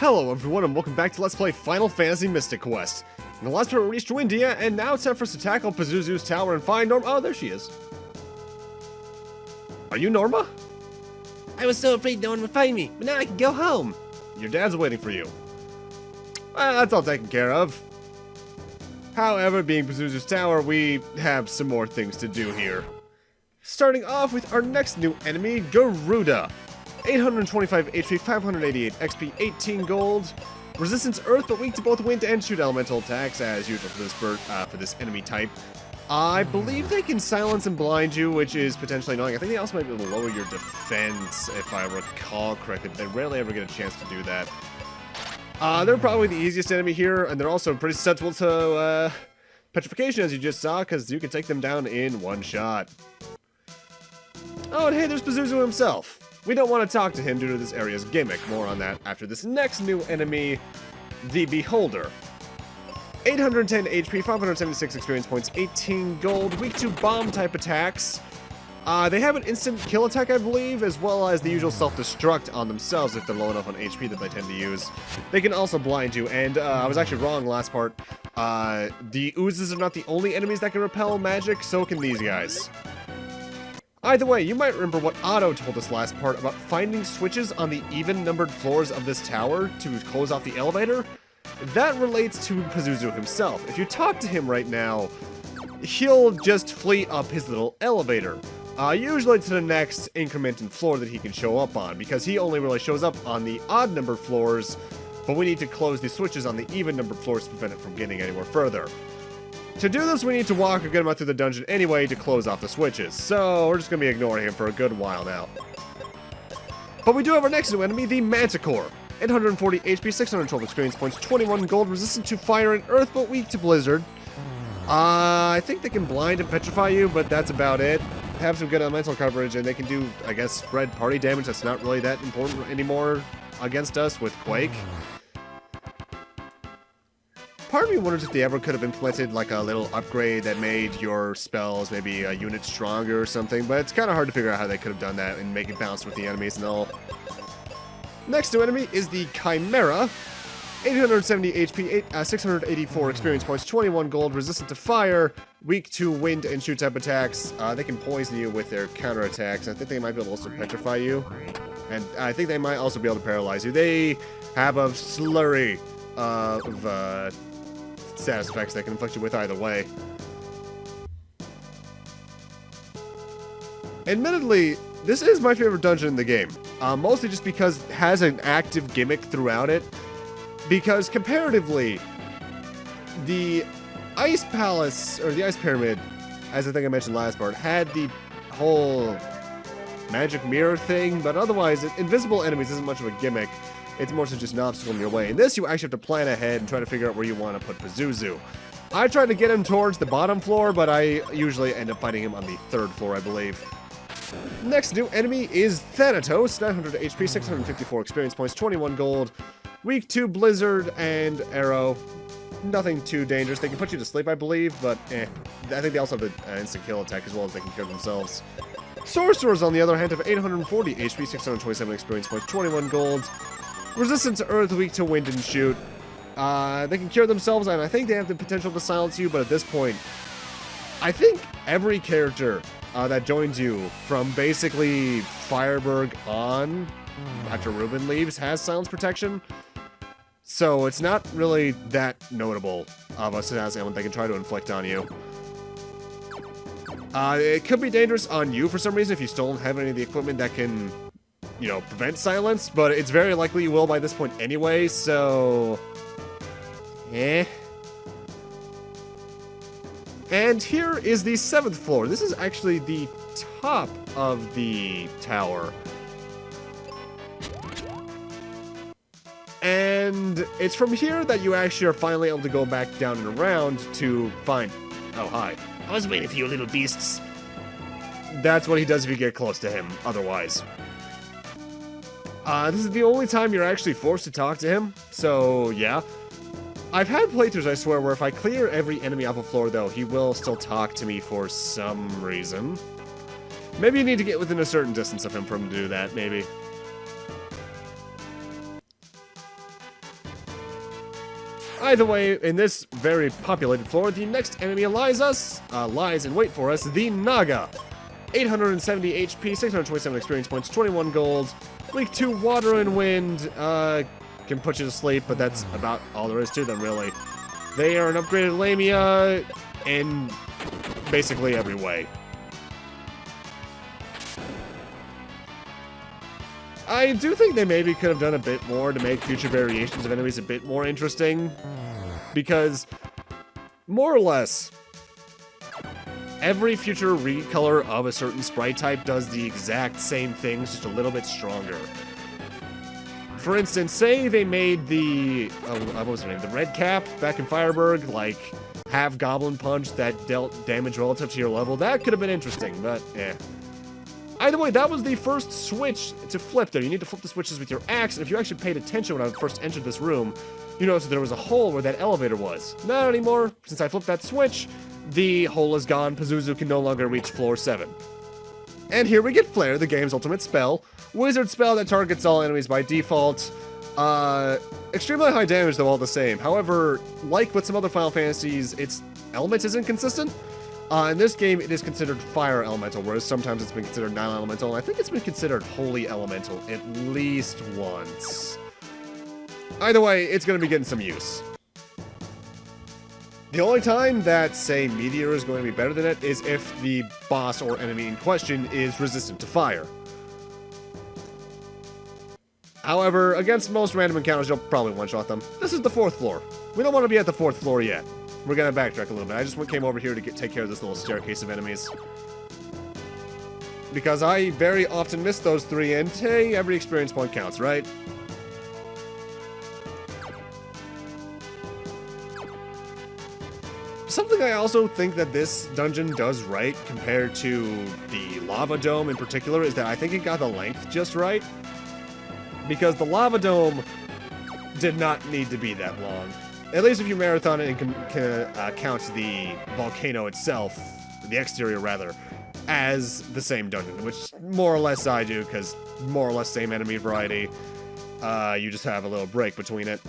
Hello everyone and welcome back to Let's Play Final Fantasy Mystic Quest. In the last part we reached Windia, and now it's time for us to tackle Pazuzu's tower and find Norma. Oh, there she is. Are you Norma? I was so afraid no one would find me, but now I can go home. Your dad's waiting for you. Well, that's all taken care of. However, being Pazuzu's tower, we have some more things to do here. Starting off with our next new enemy, Garuda. 825 HP, 588 XP, 18 gold. Resistance Earth, but weak to both wind and shoot elemental attacks, as usual for this enemy type. I believe they can silence and blind you, which is potentially annoying. I think they also might be able to lower your defense, if I recall correctly. They rarely ever get a chance to do that. They're probably the easiest enemy here, and they're also pretty susceptible to petrification, as you just saw, because you can take them down in one shot. Oh, and hey, there's Pazuzu himself. We don't want to talk to him due to this area's gimmick. More on that after this next new enemy, the Beholder. 810 HP, 576 experience points, 18 gold, weak to bomb-type attacks. They have an instant kill attack, I believe, as well as the usual self-destruct on themselves if they're low enough on HP that they tend to use. They can also blind you, and I was actually wrong last part. The oozes are not the only enemies that can repel magic, so can these guys. Either way, you might remember what Otto told us last part about finding switches on the even-numbered floors of this tower to close off the elevator. That relates to Pazuzu himself. If you talk to him right now, he'll just flee up his little elevator. Usually to the next increment in floor that he can show up on, because he only really shows up on the odd-numbered floors, but we need to close the switches on the even-numbered floors to prevent it from getting anywhere further. To do this, we need to walk a good amount through the dungeon anyway to close off the switches, so we're just going to be ignoring him for a good while now. But we do have our next new enemy, the Manticore. 840 HP, 612 experience points, 21 gold, resistant to fire and earth, but weak to blizzard. I think they can blind and petrify you, but that's about it. Have some good elemental coverage, and they can do, I guess, spread party damage. That's not really that important anymore against us with Quake. Part of me wonders if they ever could have implemented like a little upgrade that made your spells maybe a unit stronger or something, but it's kind of hard to figure out how they could have done that and make it balance with the enemies and all. Next new enemy is the Chimera. 870 HP, 684 experience points, 21 gold, resistant to fire, weak to wind and shoot type attacks. They can poison you with their counterattacks. I think they might be able to also petrify you, and I think they might also be able to paralyze you. They have a slurry of status effects that can inflict you with either way. Admittedly, this is my favorite dungeon in the game, mostly just because it has an active gimmick throughout it, because comparatively, the Ice Palace, or the Ice Pyramid, as I think I mentioned last part, had the whole magic mirror thing, but otherwise, invisible enemies isn't much of a gimmick. It's more so just an obstacle in your way. In this, you actually have to plan ahead and try to figure out where you want to put Pazuzu. I tried to get him towards the bottom floor, but I usually end up fighting him on the third floor, I believe. Next new enemy is Thanatos. 900 HP, 654 experience points, 21 gold, weak to blizzard and arrow. Nothing too dangerous. They can put you to sleep, I believe, but I think they also have an instant kill attack as well as they can kill themselves. Sorcerers, on the other hand, have 840 HP, 627 experience points, 21 gold. Resistant to earth, weak to wind and shoot. They can cure themselves, and I think they have the potential to silence you, but at this point, I think every character that joins you from basically Fireberg on, after Ruben leaves, has silence protection. So it's not really that notable of a status ailment they can try to inflict on you. It could be dangerous on you for some reason if you still don't have any of the equipment that can, you know, prevent silence, but it's very likely you will by this point anyway, so And here is the 7th floor. This is actually the top of the tower. And it's from here that you actually are finally able to go back down and around to find... Oh, hi. I was waiting for you little beasts. That's what he does if you get close to him, otherwise. This is the only time you're actually forced to talk to him, so yeah. I've had playthroughs, I swear, where if I clear every enemy off a floor, though, he will still talk to me for some reason. Maybe you need to get within a certain distance of him for him to do that, maybe. Either way, in this very populated floor, the next enemy lies in wait for us, the Naga. 870 HP, 627 experience points, 21 gold. Weak 2 water and wind, can put you to sleep, but that's about all there is to them, really. They are an upgraded Lamia in basically every way. I do think they maybe could have done a bit more to make future variations of enemies a bit more interesting, because, more or less, every future recolor of a certain sprite type does the exact same things, just a little bit stronger. For instance, say they made the, what was her name, the Red Cap back in Fireburg, like, have Goblin Punch that dealt damage relative to your level. That could have been interesting, but, eh. Either way, that was the first switch to flip there. You need to flip the switches with your axe, and if you actually paid attention when I first entered this room, you noticed that there was a hole where that elevator was. Not anymore. Since I flipped that switch, the hole is gone. Pazuzu can no longer reach floor 7. And here we get Flare, the game's ultimate spell. Wizard spell that targets all enemies by default. Extremely high damage, though, all the same. However, like with some other Final Fantasies, its element isn't consistent. In this game, it is considered Fire Elemental, whereas sometimes it's been considered Non-Elemental, and I think it's been considered Holy Elemental at least once. Either way, it's going to be getting some use. The only time that, say, Meteor is going to be better than it is if the boss or enemy in question is resistant to fire. However, against most random encounters, you'll probably one-shot them. This is the 4th floor. We don't want to be at the 4th floor yet. We're gonna backtrack a little bit. I just came over here to take care of this little staircase of enemies. Because I very often miss those 3, and hey, every experience point counts, right? Something I also think that this dungeon does right compared to the Lava Dome in particular is that I think it got the length just right. Because the Lava Dome did not need to be that long. At least if you marathon it and count the volcano itself, the exterior rather, as the same dungeon, which more or less I do, because more or less same enemy variety. You just have a little break between it.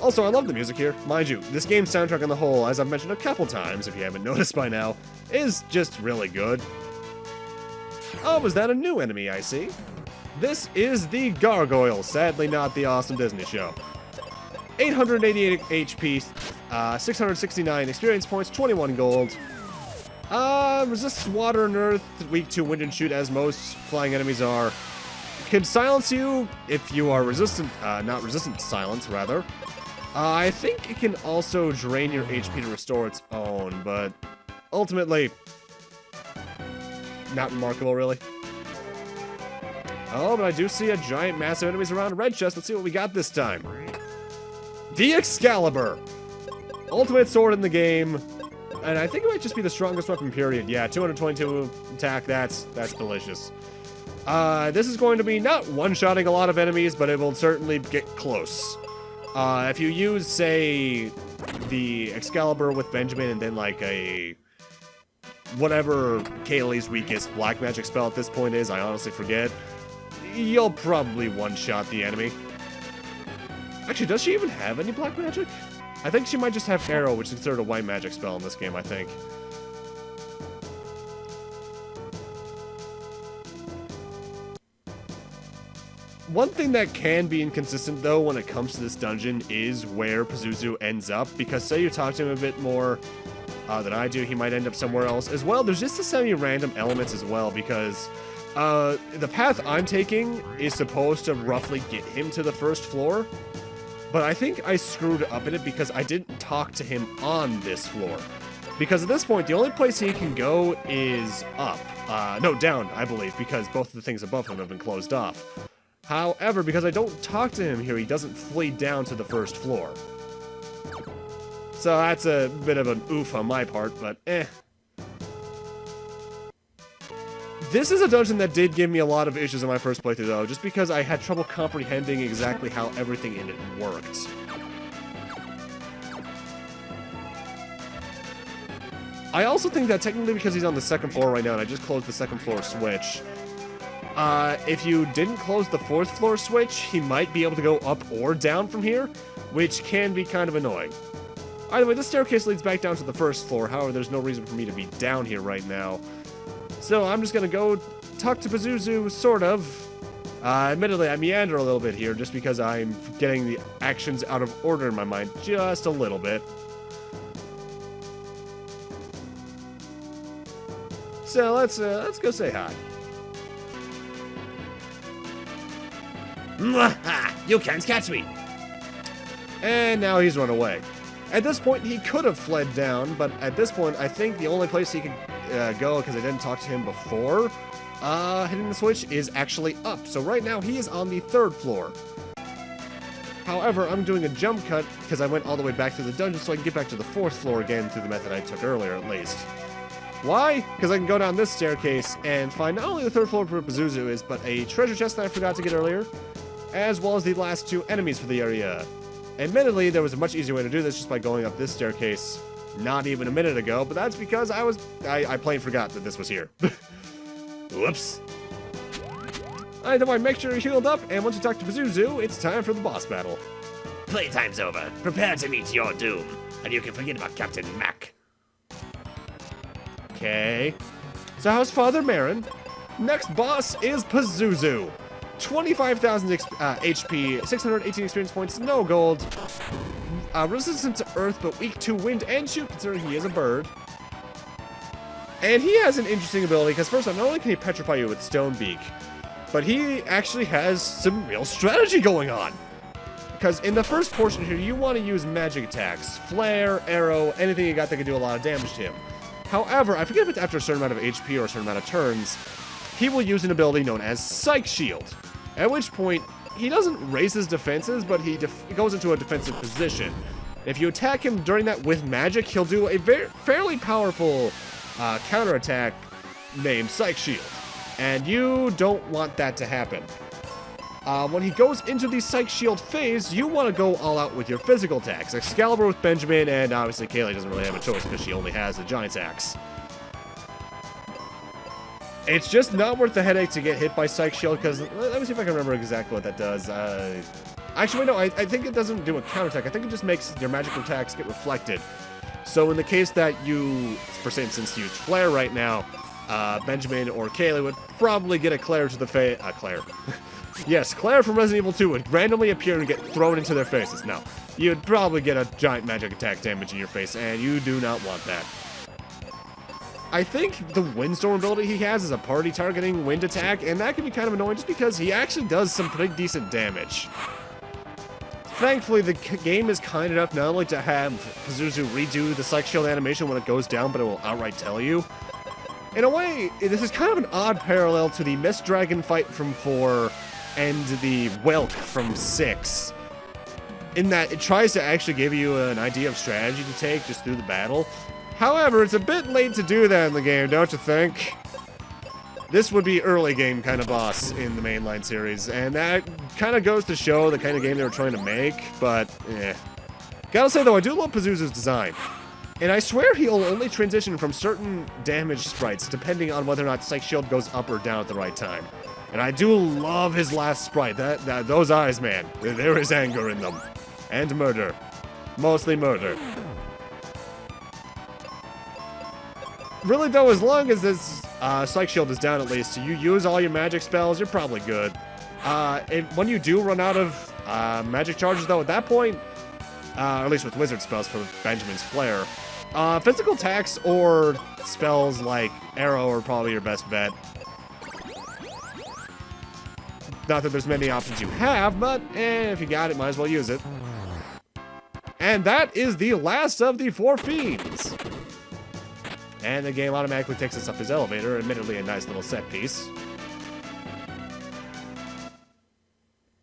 Also, I love the music here. Mind you, this game's soundtrack on the whole, as I've mentioned a couple times, if you haven't noticed by now, is just really good. Oh, was that a new enemy I see? This is the Gargoyle, sadly not the awesome Disney show. 888 HP, 669 experience points, 21 gold. Resists water and earth, weak to wind and shoot as most flying enemies are. Can silence you if you are resistant, not resistant to silence, rather. I think it can also drain your HP to restore its own, but ultimately, not remarkable, really. Oh, but I do see a giant mass of enemies around a red chest. Let's see what we got this time. The Excalibur! Ultimate sword in the game. And I think it might just be the strongest weapon, period. Yeah, 222 attack. That's delicious. This is going to be not one-shotting a lot of enemies, but it will certainly get close. If you use, say, the Excalibur with Benjamin and then, like, a... whatever Kaylee's weakest black magic spell at this point is, I honestly forget. You'll probably one-shot the enemy. Actually, does she even have any black magic? I think she might just have Arrow, which is considered a white magic spell in this game, I think. One thing that can be inconsistent, though, when it comes to this dungeon is where Pazuzu ends up, because say you talk to him a bit more than I do, he might end up somewhere else. As well, there's just the semi-random elements as well, because the path I'm taking is supposed to roughly get him to the 1st floor, but I think I screwed up in it because I didn't talk to him on this floor. Because at this point, the only place he can go is up. No, down, I believe, because both of the things above him have been closed off. However, because I don't talk to him here, he doesn't flee down to the 1st floor. So that's a bit of an oof on my part, but eh. This is a dungeon that did give me a lot of issues in my first playthrough, though, just because I had trouble comprehending exactly how everything in it worked. I also think that technically because he's on the 2nd floor right now, and I just closed the 2nd floor switch, if you didn't close the 4th floor switch, he might be able to go up or down from here, which can be kind of annoying. Either way, this staircase leads back down to the 1st floor. However, there's no reason for me to be down here right now. So I'm just going to go talk to Pazuzu, sort of. Admittedly, I meander a little bit here just because I'm getting the actions out of order in my mind just a little bit. So let's go say hi. You can't catch me. And now he's run away. At this point, he could have fled down, but at this point, I think the only place he could go, because I didn't talk to him before hitting the switch, is actually up. So right now, he is on the 3rd floor. However, I'm doing a jump cut because I went all the way back to the dungeon so I can get back to the 4th floor again through the method I took earlier, at least. Why? Because I can go down this staircase and find not only the 3rd floor where Pazuzu is, but a treasure chest that I forgot to get earlier, as well as the last 2 enemies for the area. Admittedly, there was a much easier way to do this just by going up this staircase not even a minute ago, but that's because I plain forgot that this was here. Whoops. Either way, make sure you're healed up, and once you talk to Pazuzu, it's time for the boss battle. Playtime's over. Prepare to meet your doom, and you can forget about Captain Mac. Okay. So how's Father Marin? Next boss is Pazuzu. 25,000 HP, 618 experience points, no gold. Resistant to earth, but weak to wind and shoot, considering he is a bird. And he has an interesting ability, because first off, not only can he petrify you with Stone Beak, but he actually has some real strategy going on. Because in the first portion here, you want to use magic attacks. Flare, arrow, anything you got that can do a lot of damage to him. However, I forget if it's after a certain amount of HP or a certain amount of turns, he will use an ability known as Psych Shield. At which point, he doesn't raise his defenses, but he goes into a defensive position. If you attack him during that with magic, he'll do a fairly powerful counterattack named Psych Shield. And you don't want that to happen. When he goes into the Psych Shield phase, you want to go all out with your physical attacks. Excalibur with Benjamin, and obviously Kaylee doesn't really have a choice because she only has the Giant's Axe. It's just not worth the headache to get hit by Psych Shield, because let me see if I can remember exactly what that does. Actually, no, I think it doesn't do a counterattack. I think it just makes your magical attacks get reflected. So in the case that you, for instance, use Flare right now, Benjamin or Kaylee would probably get a Claire to the face. Claire. Yes, Claire from Resident Evil 2 would randomly appear and get thrown into their faces. Now, you'd probably get a giant magic attack damage in your face, and you do not want that. I think the Windstorm ability he has is a party targeting wind attack, and that can be kind of annoying just because he actually does some pretty decent damage. Thankfully, the game is kind enough not only to have Pazuzu redo the Psych Shield animation when it goes down, but it will outright tell you. In a way, this is kind of an odd parallel to the Mist Dragon fight from 4 and the Whelk from 6, in that it tries to actually give you an idea of strategy to take just through the battle. However, it's a bit late to do that in the game, don't you think? This would be early game kind of boss in the mainline series, and that kind of goes to show the kind of game they were trying to make, but eh. Gotta say though, I do love Pazuzu's design. And I swear he'll only transition from certain damage sprites depending on whether or not Psych Shield goes up or down at the right time. And I do love his last sprite. Those eyes, man. There is anger in them. And murder. Mostly murder. Really though, as long as this Psych Shield is down at least, you use all your magic spells, you're probably good. When you do run out of magic charges though, at that point, or at least with wizard spells for Benjamin's Flare, physical attacks or spells like Arrow are probably your best bet. Not that there's many options you have, but if you got it, might as well use it. And that is the last of the 4 fiends. And the game automatically takes us up his elevator, admittedly a nice little set piece.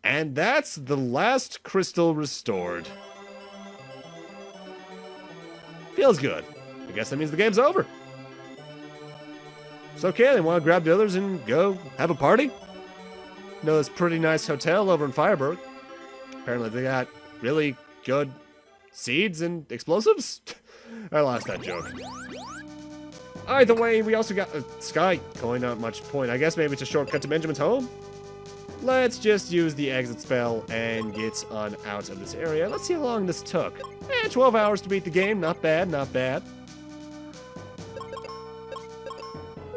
And that's the last crystal restored. Feels good. I guess that means the game's over. So okay, they want to grab the others and go have a party? Know this pretty nice hotel over in Fireburg. Apparently they got really good seeds and explosives. I lost that joke. Either way, we also got a sky coin, not much point. I guess maybe it's a shortcut to Benjamin's home? Let's just use the exit spell and get on out of this area. Let's see how long this took. 12 hours to beat the game. Not bad, not bad.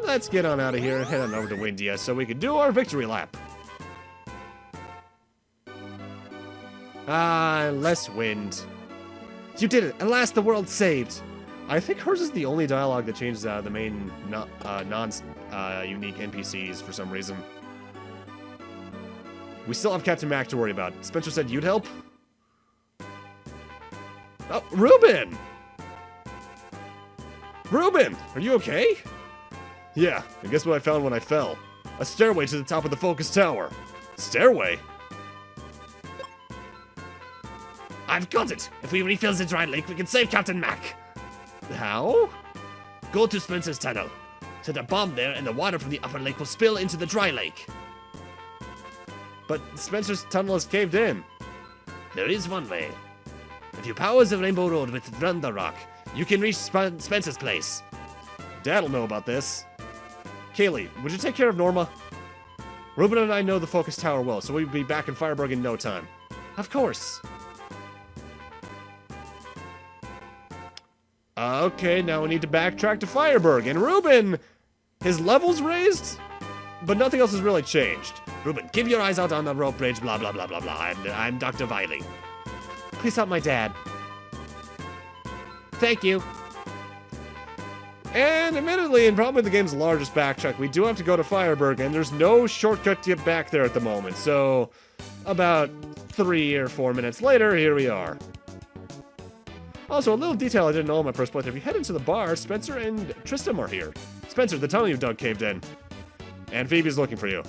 Let's get on out of here and head on over to Windia so we can do our victory lap. Less wind. You did it! At last the world's saved! I think hers is the only dialogue that changes the main non-unique NPCs for some reason. We still have Captain Mac to worry about. Spencer said you'd help? Oh, Ruben! Ruben! Are you okay? Yeah, and guess what I found when I fell? A stairway to the top of the Focus Tower. Stairway? I've got it! If we refill the dry lake, we can save Captain Mac! How? Go to Spencer's tunnel. Set a bomb there, and the water from the upper lake will spill into the dry lake. But Spencer's tunnel is caved in. There is one way. If you power the Rainbow Road with Run the Rock, you can reach Spencer's place. Dad'll know about this. Kaylee, would you take care of Norma? Ruben and I know the Focus Tower well, so we'll be back in Fireburg in no time. Of course. Okay, now we need to backtrack to Fireburg. And Ruben, his level's raised, but nothing else has really changed. Ruben, keep your eyes out on the rope bridge, blah, blah, blah, blah, blah. I'm Dr. Viley. Please help my dad. Thank you. And admittedly, in probably the game's largest backtrack, we do have to go to Fireburg, and there's no shortcut to get back there at the moment. So, about 3 or 4 minutes later, here we are. Also, a little detail I didn't know on my first playthrough. If you head into the bar, Spencer and Tristram are here. Spencer, the tunnel you dug caved in. And Phoebe's looking for you.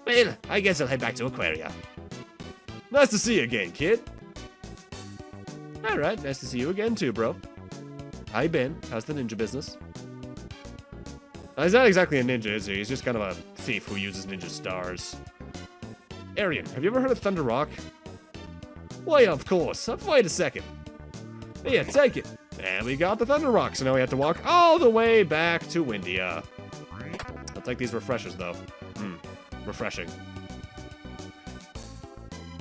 Well, I guess I'll head back to Aquaria. Nice to see you again, kid. Alright, nice to see you again too, bro. How you been? How's the ninja business? He's not exactly a ninja, is he? He's just kind of a thief who uses ninja stars. Arian, have you ever heard of Thunder Rock? Why, of course. Wait a second. Yeah, take it. And we got the Thunder Rock, so now we have to walk all the way back to Windia. I'll take these refreshers, though. Refreshing.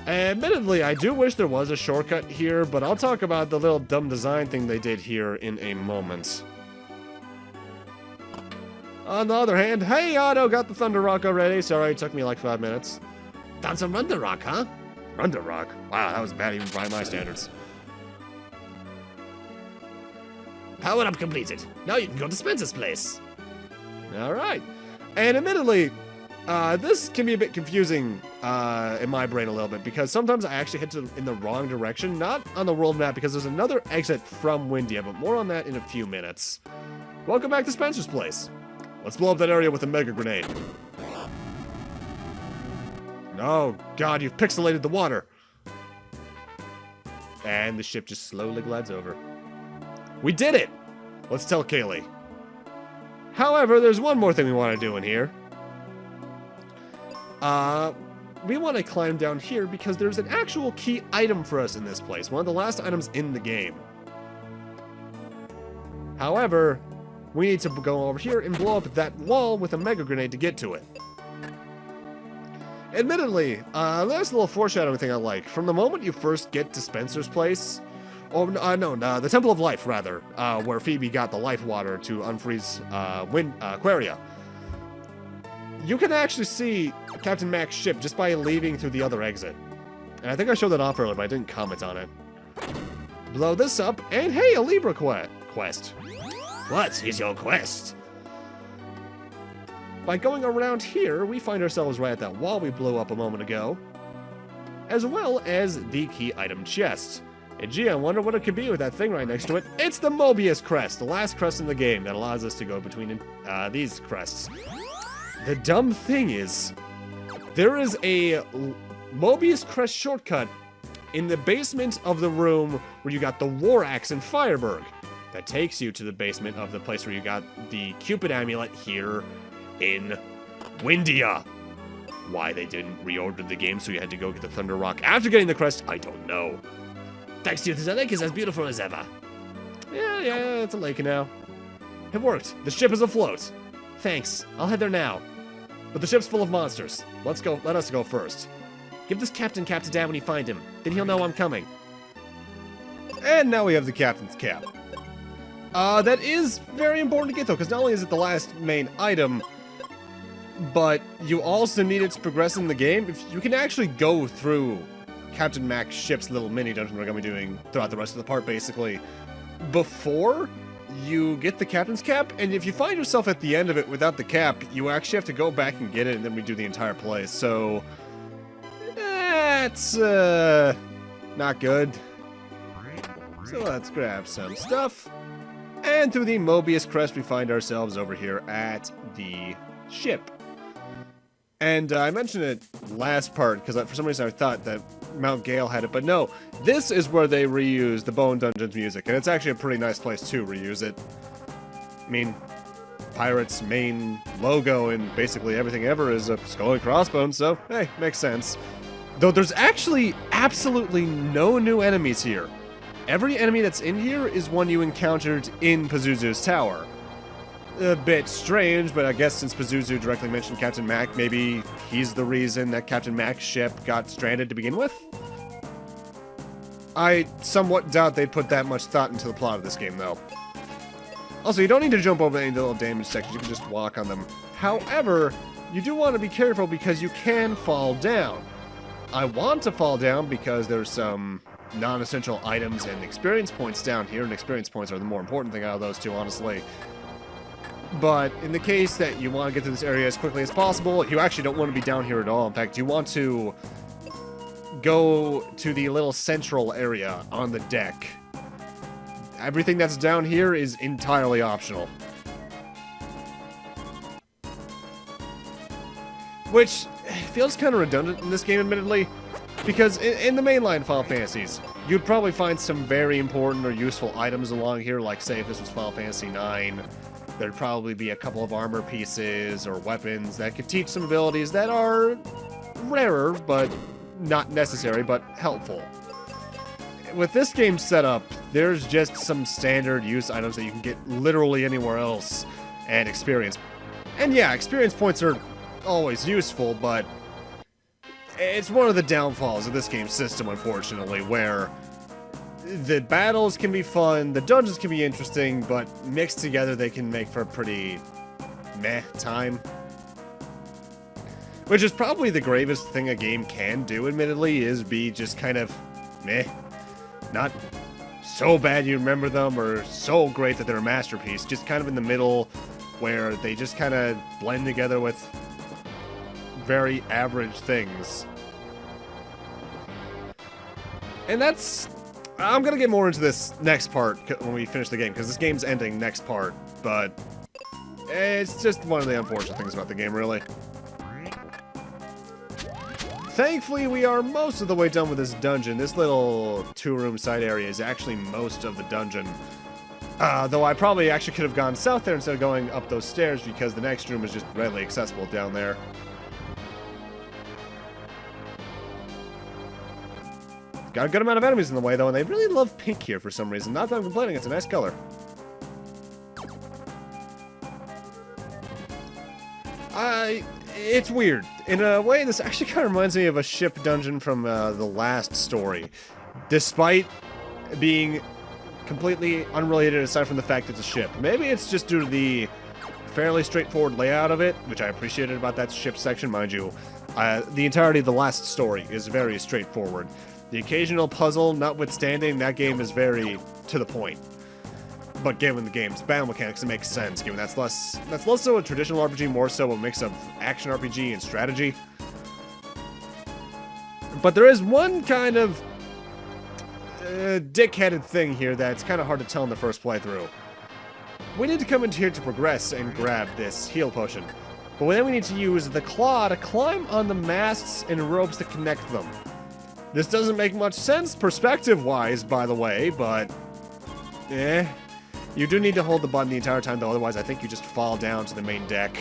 Admittedly, I do wish there was a shortcut here, but I'll talk about the little dumb design thing they did here in a moment. On the other hand, hey, Otto, got the Thunder Rock already. Sorry, it took me like 5 minutes. Found some Run the Rock, huh? Run the Rock? Wow, that was bad even by my standards. Power up completed. Now you can go to Spencer's place. Alright. And admittedly, this can be a bit confusing in my brain a little bit, because sometimes I actually head in the wrong direction, not on the world map, because there's another exit from Windia, but more on that in a few minutes. Welcome back to Spencer's place. Let's blow up that area with a mega grenade. Oh god, you've pixelated the water. And the ship just slowly glides over. We did it! Let's tell Kaylee. However, there's one more thing we want to do in here. We want to climb down here because there's an actual key item for us in this place. One of the last items in the game. However, we need to go over here and blow up that wall with a mega grenade to get to it. Admittedly, there's a little foreshadowing thing I like. From the moment you first get to Spencer's place, the Temple of Life, rather, where Phoebe got the life water to unfreeze Aquaria, you can actually see Captain Mac's ship just by leaving through the other exit. And I think I showed that off earlier, but I didn't comment on it. Blow this up, and hey, a Libra quest. What is your quest? By going around here, we find ourselves right at that wall we blew up a moment ago, as well as the key item chest. And gee, I wonder what it could be with that thing right next to it. It's the Mobius crest, the last crest in the game that allows us to go between these crests. The dumb thing is, there is a Mobius crest shortcut in the basement of the room where you got the War Axe in Fireburg. That takes you to the basement of the place where you got the Cupid amulet here in Windia. Why they didn't reorder the game so you had to go get the Thunder Rock after getting the crest, I don't know. Thanks to you, the lake is as beautiful as ever. Yeah, it's a lake now. It worked. The ship is afloat. Thanks. I'll head there now. But the ship's full of monsters. Let us go first. Give this captain cap to Dad when you find him. Then he'll know I'm coming. And now we have the captain's cap. That is very important to get, though, because not only is it the last main item, but you also need it to progress in the game. If you can actually go through Captain Mac's ship's little mini dungeon we're going to be doing throughout the rest of the part, basically, before you get the captain's cap, and if you find yourself at the end of it without the cap, you actually have to go back and get it, and then redo the entire play, so that's, not good. So let's grab some stuff. And through the Mobius Crest, we find ourselves over here at the ship. And I mentioned it last part, because for some reason I thought that Mount Gale had it, but no. This is where they reuse the Bone Dungeons music, and it's actually a pretty nice place to reuse it. I mean, Pirate's main logo and basically everything ever is a skull and crossbones, so, hey, makes sense. Though there's actually absolutely no new enemies here. Every enemy that's in here is one you encountered in Pazuzu's tower. A bit strange, but I guess since Pazuzu directly mentioned Captain Mac, maybe he's the reason that Captain Mac's ship got stranded to begin with? I somewhat doubt they'd put that much thought into the plot of this game, though. Also, you don't need to jump over any of the little damage sections, you can just walk on them. However, you do want to be careful because you can fall down. I want to fall down because there's some non-essential items and experience points down here, and experience points are the more important thing out of those two, honestly. But in the case that you want to get to this area as quickly as possible, you actually don't want to be down here at all. In fact, you want to go to the little central area on the deck. Everything that's down here is entirely optional. Which feels kind of redundant in this game, admittedly. Because in the mainline Final Fantasies, you'd probably find some very important or useful items along here, like say if this was Final Fantasy IX, there'd probably be a couple of armor pieces or weapons that could teach some abilities that are rarer, but not necessary, but helpful. With this game set up, there's just some standard use items that you can get literally anywhere else, and experience. And yeah, experience points are always useful, but it's one of the downfalls of this game's system, unfortunately, where the battles can be fun, the dungeons can be interesting, but mixed together they can make for a pretty meh time. Which is probably the gravest thing a game can do, admittedly, is be just kind of meh. Not so bad you remember them, or so great that they're a masterpiece, just kind of in the middle, where they just kind of blend together with very average things. And that's... I'm gonna get more into this next part when we finish the game, because this game's ending next part, but it's just one of the unfortunate things about the game, really. Thankfully, we are most of the way done with this dungeon. This little two-room side area is actually most of the dungeon. Though I probably actually could have gone south there instead of going up those stairs, because the next room is just readily accessible down there. Got a good amount of enemies in the way, though, and they really love pink here for some reason. Not that I'm complaining, it's a nice color. It's weird. In a way, this actually kind of reminds me of a ship dungeon from the last story. Despite being completely unrelated aside from the fact it's a ship. Maybe it's just due to the fairly straightforward layout of it, which I appreciated about that ship section, mind you. The entirety of the last story is very straightforward. The occasional puzzle notwithstanding, that game is very to the point. But given the game's battle mechanics, it makes sense, given that's less so a traditional RPG, more so a mix of action RPG and strategy. But there is one kind of dick-headed thing here that's kind of hard to tell in the first playthrough. We need to come into here to progress and grab this heal potion. But then we need to use the claw to climb on the masts and ropes that connect them. This doesn't make much sense perspective-wise, by the way, but you do need to hold the button the entire time, though, otherwise I think you just fall down to the main deck.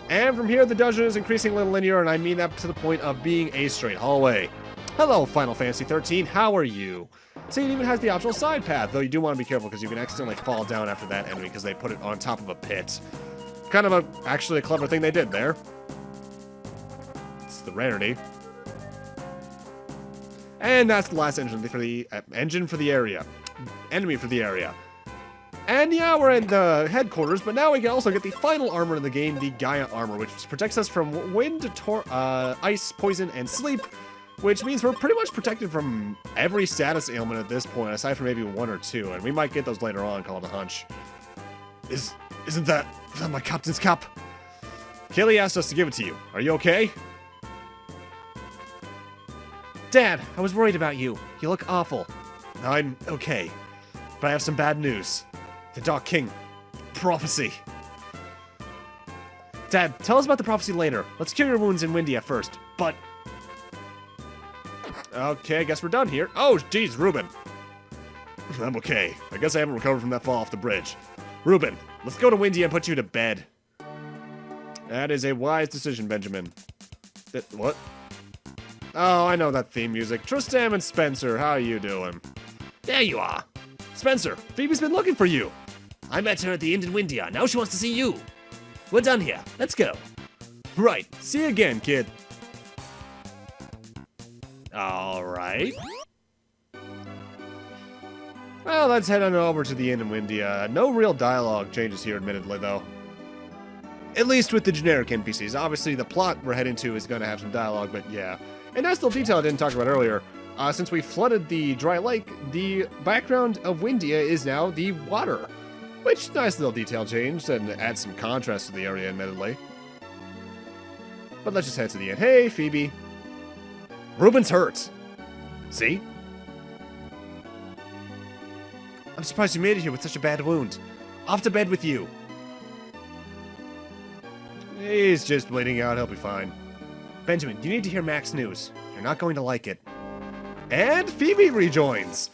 And from here, the dungeon is increasingly linear, and I mean that to the point of being a straight hallway. Hello, Final Fantasy 13. How are you? See, it even has the optional side path, though you do want to be careful because you can accidentally fall down after that enemy because they put it on top of a pit. Kind of actually a clever thing they did there. It's the rarity. And that's the last engine for the area. Enemy for the area. And yeah, we're in the headquarters, but now we can also get the final armor in the game, the Gaia armor, which protects us from wind, ice, poison, and sleep, which means we're pretty much protected from every status ailment at this point, aside from maybe one or two, and we might get those later on, call it a hunch. Isn't that my captain's cap? Kaylee asked us to give it to you. Are you okay? Dad, I was worried about you. You look awful. I'm okay, but I have some bad news. The Dark King. Prophecy. Dad, tell us about the prophecy later. Let's cure your wounds in Windia first. But... Okay, I guess we're done here. Oh, geez, Ruben. I'm okay. I guess I haven't recovered from that fall off the bridge. Ruben, let's go to Windia and put you to bed. That is a wise decision, Benjamin. What? Oh, I know that theme music. Tristam and Spencer, how are you doing? There you are. Spencer, Phoebe's been looking for you. I met her at the inn in Windia. Now she wants to see you. We're done here. Let's go. Right. See you again, kid. Alright. Well, let's head on over to the inn in Windia. No real dialogue changes here, admittedly, though. At least with the generic NPCs. Obviously, the plot we're heading to is going to have some dialogue, but yeah. And that's the detail I didn't talk about earlier. Since we flooded the dry lake, the background of Windia is now the water. Which, nice little detail change, and adds some contrast to the area, admittedly. But let's just head to the inn. Hey, Phoebe. Ruben's hurt. See? I'm surprised you made it here with such a bad wound. Off to bed with you. He's just bleeding out. He'll be fine. Benjamin, you need to hear Mac's news. You're not going to like it. And Phoebe rejoins.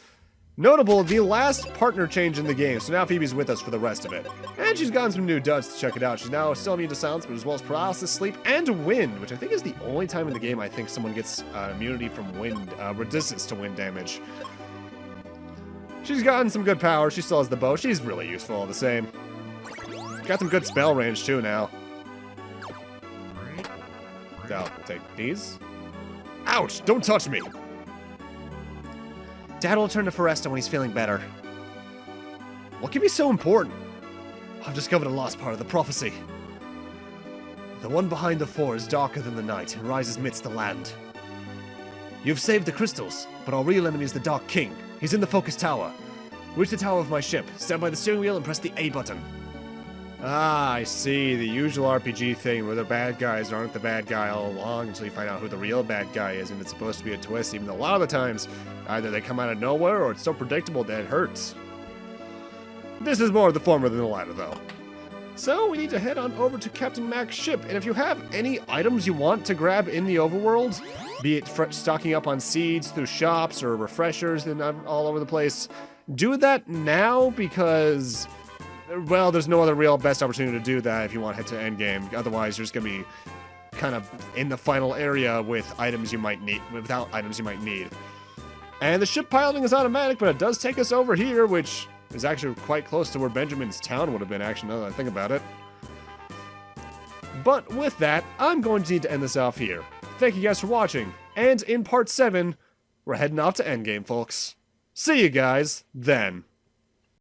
Notable, the last partner change in the game, so now Phoebe's with us for the rest of it. And she's gotten some new duds to check it out. She's now still immune to silence, but as well as paralysis, sleep, and wind, which I think is the only time in the game I think someone gets immunity from wind, resistance to wind damage. She's gotten some good power. She still has the bow. She's really useful all the same. Got some good spell range too now. I'll take these. Ouch! Don't touch me! Dad will turn to Foresta when he's feeling better. What can be so important? I've discovered a lost part of the prophecy. The one behind the four is darker than the night and rises midst the land. You've saved the crystals, but our real enemy is the Dark King. He's in the focus tower. Reach the tower of my ship, stand by the steering wheel and press the A button. Ah, I see. The usual RPG thing where the bad guys aren't the bad guy all along until you find out who the real bad guy is, and it's supposed to be a twist, even though a lot of the times either they come out of nowhere or it's so predictable that it hurts. This is more of the former than the latter, though. So we need to head on over to Captain Mac's ship, and if you have any items you want to grab in the overworld, be it stocking up on seeds through shops or refreshers and all over the place, do that now because... well, there's no other real best opportunity to do that if you want to head to endgame. Otherwise, you're just going to be kind of in the final area with items you might need, without items you might need. And the ship piloting is automatic, but it does take us over here, which is actually quite close to where Benjamin's town would have been, actually, now that I think about it. But with that, I'm going to need to end this off here. Thank you guys for watching, and in part 7, we're heading off to endgame, folks. See you guys then.